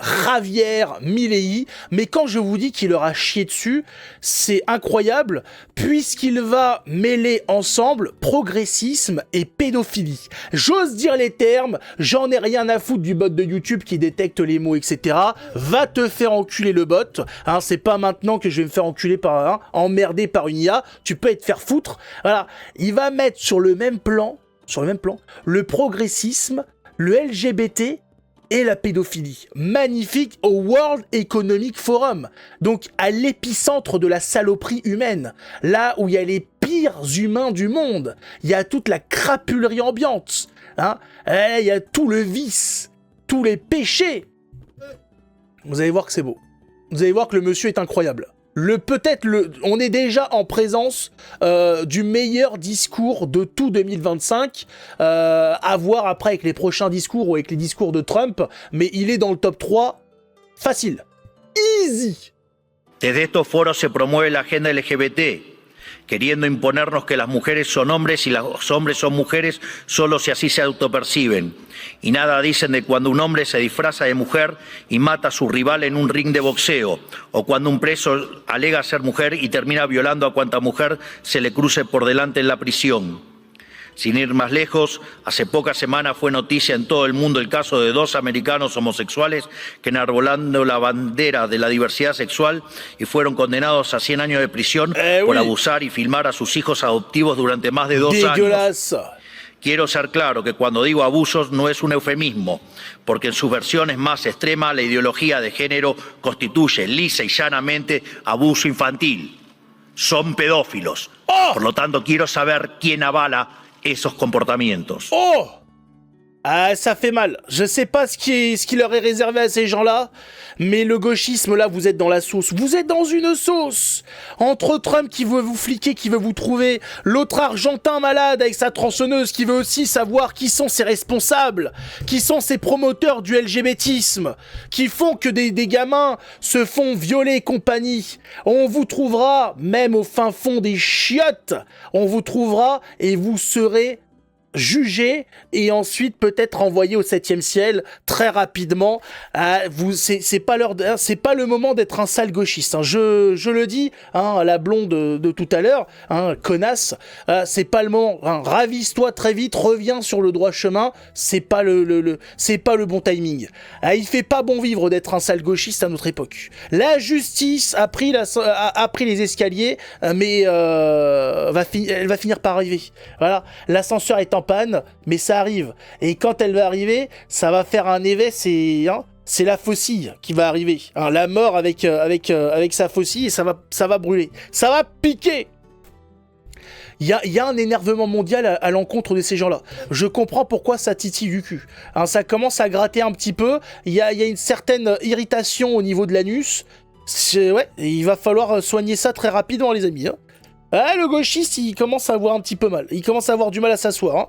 Javier Milei, mais quand je vous dis qu'il leur a chié dessus, c'est incroyable, puisqu'il va mêler ensemble progressisme et pédophilie. J'ose dire les termes, j'en ai rien à foutre du bot de YouTube qui détecte les mots, etc. Va te faire enculer le bot, hein, c'est pas maintenant que je vais me faire enculer par emmerdé par une IA, tu peux te faire foutre. Voilà, il va mettre sur le même plan, le progressisme, le LGBT et la pédophilie. Magnifique au World Economic Forum. Donc à l'épicentre de la saloperie humaine. Là où il y a les pires humains du monde. Il y a toute la crapulerie ambiante. Hein, il y a tout le vice. Tous les péchés. Vous allez voir que c'est beau. Vous allez voir que le monsieur est incroyable. On est déjà en présence du meilleur discours de tout 2025, à voir après avec les prochains discours ou avec les discours de Trump, mais il est dans le top 3, facile, easy. Desde estos foros se promueve la agenda LGBT, queriendo imponernos que las mujeres son hombres y los hombres son mujeres solo si así se autoperciben. Y nada dicen de cuando un hombre se disfraza de mujer y mata a su rival en un ring de boxeo, o cuando un preso alega ser mujer y termina violando a cuanta mujer se le cruce por delante en la prisión. Sin ir más lejos, hace pocas semanas fue noticia en todo el mundo el caso de 2 americanos homosexuales que enarbolando la bandera de la diversidad sexual y fueron condenados a 100 años de prisión por abusar y filmar a sus hijos adoptivos durante más de 2 años. Quiero ser claro que cuando digo abusos no es un eufemismo, porque en sus versiones más extremas la ideología de género constituye lisa y llanamente abuso infantil. Son pedófilos. Por lo tanto, quiero saber quién avala esos comportamientos. Oh! Ah, ça fait mal. Je sais pas ce qui leur est réservé à ces gens-là, mais le gauchisme, là, vous êtes dans la sauce. Vous êtes dans une sauce! Entre Trump qui veut vous fliquer, qui veut vous trouver, l'autre argentin malade avec sa tronçonneuse qui veut aussi savoir qui sont ses responsables, qui sont ses promoteurs du LGBTisme, qui font que des gamins se font violer et compagnie. On vous trouvera, même au fin fond des chiottes, on vous trouvera et vous serez jugé et ensuite peut-être envoyé au 7e ciel très rapidement. C'est pas le moment d'être un sale gauchiste. Hein. Je le dis, hein, la blonde de tout à l'heure, hein, connasse. C'est pas le moment. Hein. Ravise-toi très vite, reviens sur le droit chemin. C'est pas c'est pas le bon timing. Il fait pas bon vivre d'être un sale gauchiste à notre époque. La justice a pris les escaliers, mais elle va finir par arriver. Voilà, l'ascenseur est en panne, mais ça arrive. Et quand elle va arriver, ça va faire un effet, c'est la faucille qui va arriver. Hein, la mort avec sa faucille, et ça va brûler. Ça va piquer. Il y a un énervement mondial à l'encontre de ces gens-là. Je comprends pourquoi ça titille du cul. Hein, ça commence à gratter un petit peu. Il y a une certaine irritation au niveau de l'anus. Ouais, il va falloir soigner ça très rapidement, les amis. Hein. Ah, le gauchiste, il commence à avoir un petit peu mal. Il commence à avoir du mal à s'asseoir. Hein.